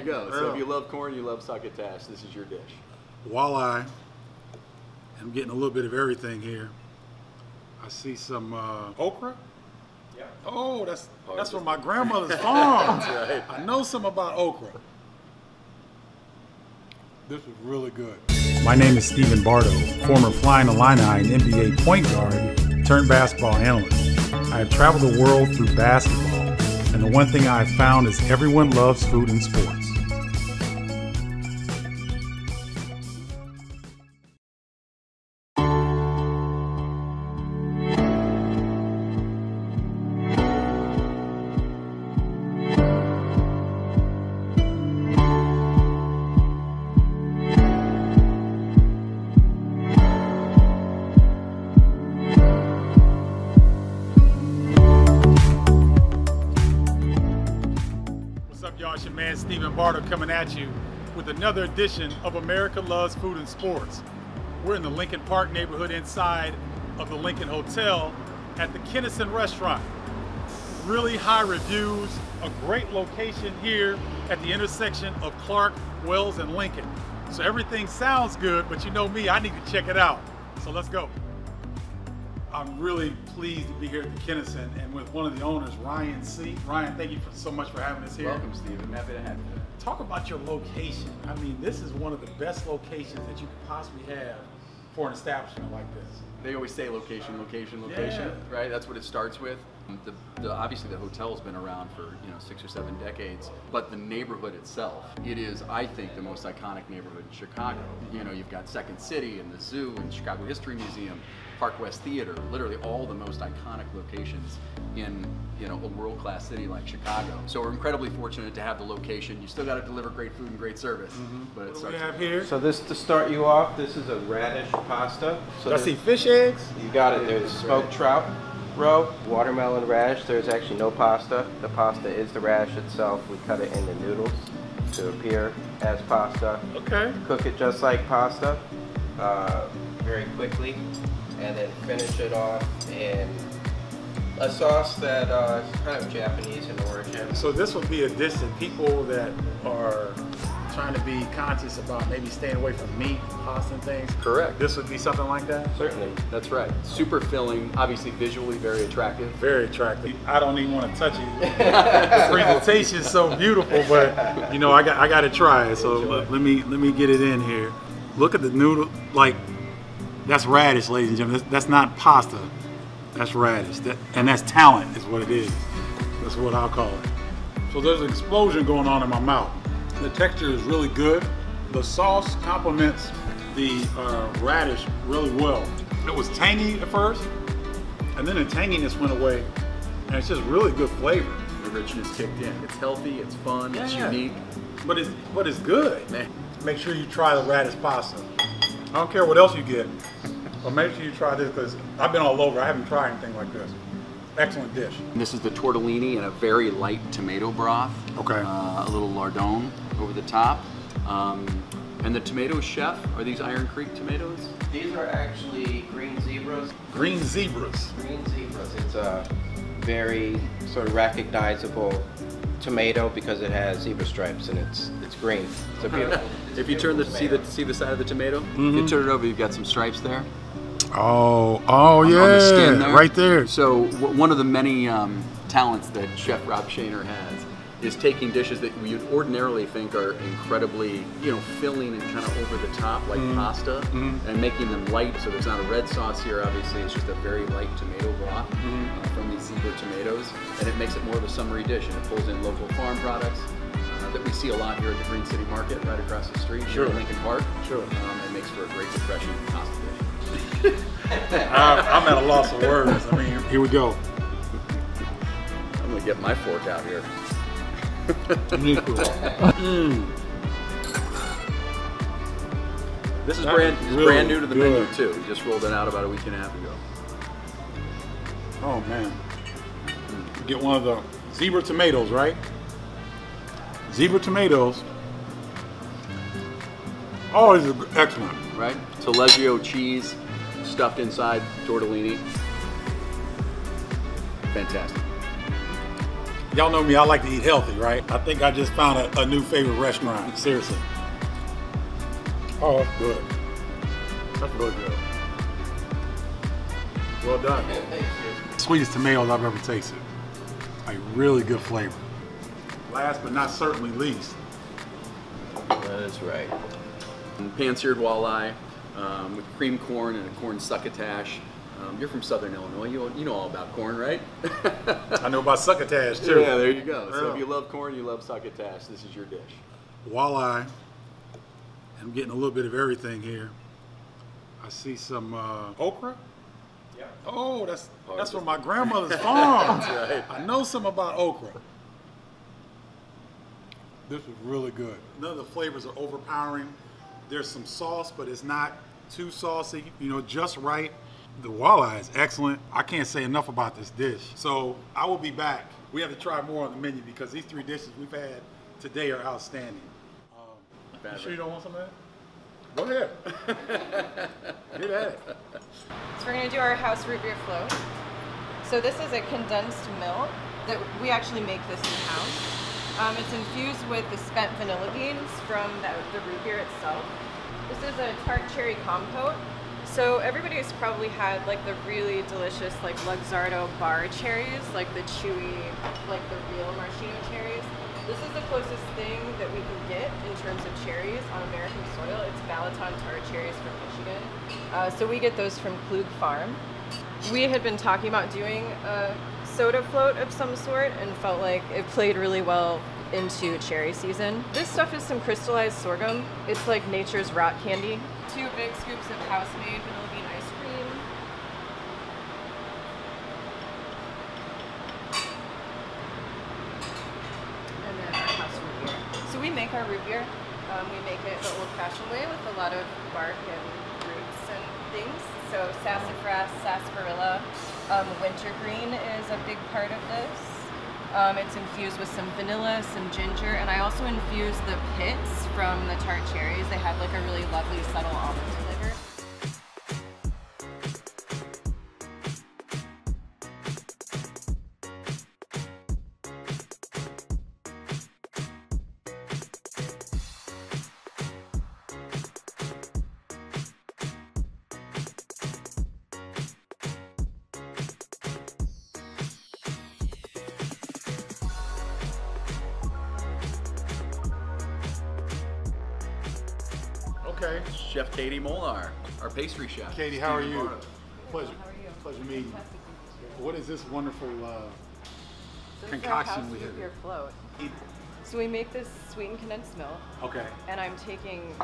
go. So if you love corn, you love succotash, this is your dish. Walleye. I'm getting a little bit of everything here. I see some okra. Yeah. Oh, that's from my grandmother's farm. That's right. I know something about okra. This is really good. My name is Stephen Bardo, former Flying Illini and NBA point guard turned basketball analyst. I have traveled the world through basketball, and the one thing I have found is everyone loves food and sports. It's your man Stephen Bardo coming at you with another edition of America Loves Food and Sports. We're in the Lincoln Park neighborhood inside of the Lincoln Hotel at the Kennison restaurant. Really high reviews, a great location here at the intersection of Clark, Wells, and Lincoln. So everything sounds good, but you know me, I need to check it out. So let's go. I'm really pleased to be here at the Kennison and with one of the owners, Ryan C. Ryan, thank you so much for having us here. Welcome, Steve. I'm happy to have you. Talk about your location. I mean, this is one of the best locations that you could possibly have for an establishment like this. They always say location, location, Yeah. right? That's what it starts with. Obviously, the hotel's been around for 6 or 7 decades, but the neighborhood itself, it is, I think, the most iconic neighborhood in Chicago. You know, you've got Second City and the Zoo and Chicago History Museum, Park West Theater, literally all the most iconic locations in a world-class city like Chicago. So we're incredibly fortunate to have the location. You still got to deliver great food and great service, but it's What do we have here? So this, to start you off, this is a radish pasta. So I see fish eggs. You got it. There's smoked trout roe, watermelon radish. There's actually no pasta. The pasta is the radish itself. We cut it into noodles to appear as pasta. Okay. Cook it just like pasta, very quickly, and then finish it off in a sauce that is kind of Japanese in origin. So this would be a dish that people that are trying to be conscious about maybe staying away from meat, pasta and things. correct. This would be something like that? Certainly. That's right. Super filling, obviously visually very attractive. Very attractive. I don't even want to touch it. The presentation is so beautiful, but I got to try it. So let me get it in here. Look at the noodle, like that's radish, ladies and gentlemen. That's not pasta. That's radish. And that's talent is what it is. That's what I'll call it. So there's an explosion going on in my mouth. The texture is really good. The sauce complements the radish really well. It was tangy at first, and then the tanginess went away, and it's just really good flavor. The richness kicked in. It's healthy, it's fun, it's unique. But it's good. Man. Make sure you try the radish pasta. I don't care what else you get, but make sure you try this because I've been all over. I haven't tried anything like this. Excellent dish. This is the tortellini in a very light tomato broth. Okay. A little lardon over the top. And the tomatoes, chef, are these Iron Creek tomatoes? These are actually green zebras. Green zebras. Green zebras. It's a very sort of recognizable tomato because it has zebra stripes and it's green. It's a beautiful. If you turn see the side of the tomato, you turn it over, you've got some stripes there. Oh on yeah, the skin there. Right there. So one of the many talents that Chef Rob Shaner has is taking dishes that you'd ordinarily think are incredibly, filling and kind of over the top, like pasta, and making them light. So there's not a red sauce here, obviously. It's just a very light tomato broth from these zebra tomatoes, and it makes it more of a summery dish. And it pulls in local farm products that we see a lot here at the Green City Market, right across the street here in Lincoln Park. Sure. It makes for a great, refreshing pasta dish. I'm at a loss of words. I mean, here we go. I'm gonna get my fork out here. This is brand new to the menu too. We just rolled it out about a week and a half ago. Oh man. Get one of the zebra tomatoes, right? Zebra tomatoes. Oh, these are excellent. Right? Taleggio cheese stuffed inside tortellini. Fantastic. Y'all know me, I like to eat healthy, right? I think I just found a new favorite restaurant, seriously. Oh, that's good. That's really good. Well done. Thank you. Sweetest tomatoes I've ever tasted. Like really good flavor. Last but not certainly least. That is right. Pan-seared walleye with cream corn and a corn succotash. You're from Southern Illinois. You know all about corn, right? I know about succotash too. Yeah, there you go. So Yeah. if you love corn, you love succotash, this is your dish. Walleye. I'm getting a little bit of everything here. I see some okra. Yeah. Oh, that's from my grandmother's farm. That's right. I know something about okra. This is really good. None of the flavors are overpowering. There's some sauce, but it's not too saucy, you know, just right. The walleye is excellent. I can't say enough about this dish. So I will be back. We have to try more on the menu because these 3 dishes we've had today are outstanding. You sure you don't want some of that? Go ahead. Get at it. So we're going to do our house root beer float. So this is a condensed milk that we actually make this in-house. It's infused with the spent vanilla beans from the root beer itself. This is a tart cherry compote. So everybody has probably had like the really delicious like Luxardo bar cherries, like the chewy, like the real maraschino cherries. This is the closest thing that we can get in terms of cherries on American soil. It's Balaton tart cherries from Michigan. So we get those from Klug Farm. We had been talking about doing a soda float of some sort and felt like it played really well into cherry season. This stuff is some crystallized sorghum. It's like nature's rock candy. 2 big scoops of house-made vanilla bean ice cream. And then our house root beer. So we make our root beer. We make it the old-fashioned way with a lot of bark and roots and things. So sassafras, sarsaparilla, wintergreen is a big part of this. It's infused with some vanilla, some ginger, and I also infuse the pits from the tart cherries. They have like a really lovely subtle almond flavor. Okay. Chef Katie Molnar, our pastry chef. Katie, how are Stephen you? Barlow. Pleasure. How are you? Pleasure meeting you. What is this wonderful This concoction is our we house have root beer float. here? So we make this sweetened condensed milk, Okay. and I'm taking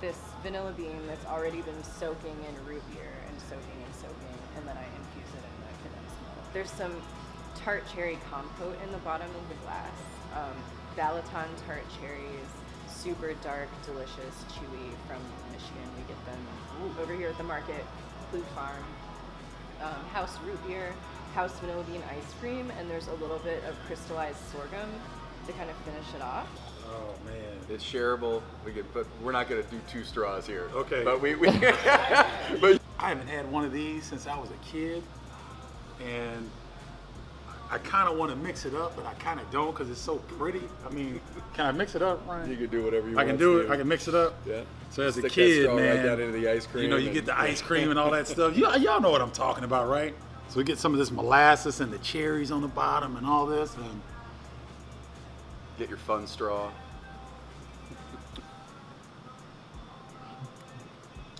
this vanilla bean that's already been soaking in root beer and soaking, and then I infuse it in the condensed milk. There's some tart cherry compote in the bottom of the glass. Balaton tart cherries, super dark, delicious, chewy from Michigan. We get them over here at the market, Klug Farm. House root beer, house vanilla bean ice cream, and there's a little bit of crystallized sorghum to kind of finish it off. Oh man. It's shareable, but we're not going to do 2 straws here. Okay. But we But I haven't had one of these since I was a kid, and I kind of want to mix it up, but I kind of don't because it's so pretty. I mean, can I mix it up, Ryan? you can do whatever you I want. can do it. Steve. I can mix it up. Yeah. So as a Stick that kid, straw man, right down into the ice cream. you know, you and- get the ice cream and all that stuff. Y'all know what I'm talking about, right? So we get some of this molasses and the cherries on the bottom and all this, and Get your fun straw.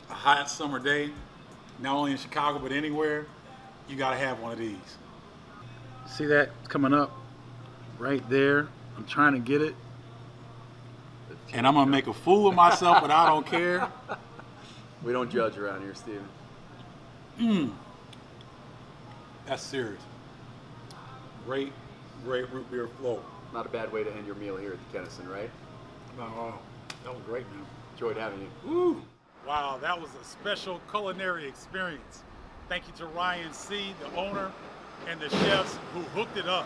a hot summer day, not only in Chicago but anywhere, you gotta have one of these. See that coming up right there? I'm trying to get it, and I'm gonna make a fool of myself, but I don't care. We don't judge around here, Steven. That's serious. Great root beer float. Not a bad way to end your meal here at the Kennison, right? Oh, that was great, man. Enjoyed having you. Woo! Wow, that was a special culinary experience. Thank you to Ryan C., the owner, and the chefs who hooked it up.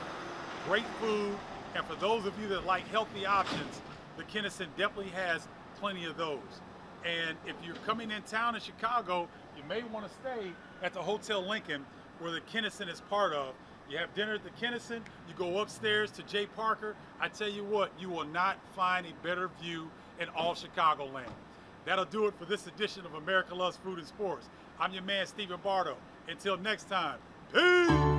Great food, and for those of you that like healthy options, the Kennison definitely has plenty of those. And if you're coming in town in Chicago, you may want to stay at the Hotel Lincoln, where the Kennison is part of. You have dinner at the Kennison, you go upstairs to Jay Parker. I tell you what, you will not find a better view in all Chicagoland. That'll do it for this edition of America Loves Food and Sports. I'm your man, Stephen Bardo. Until next time, peace!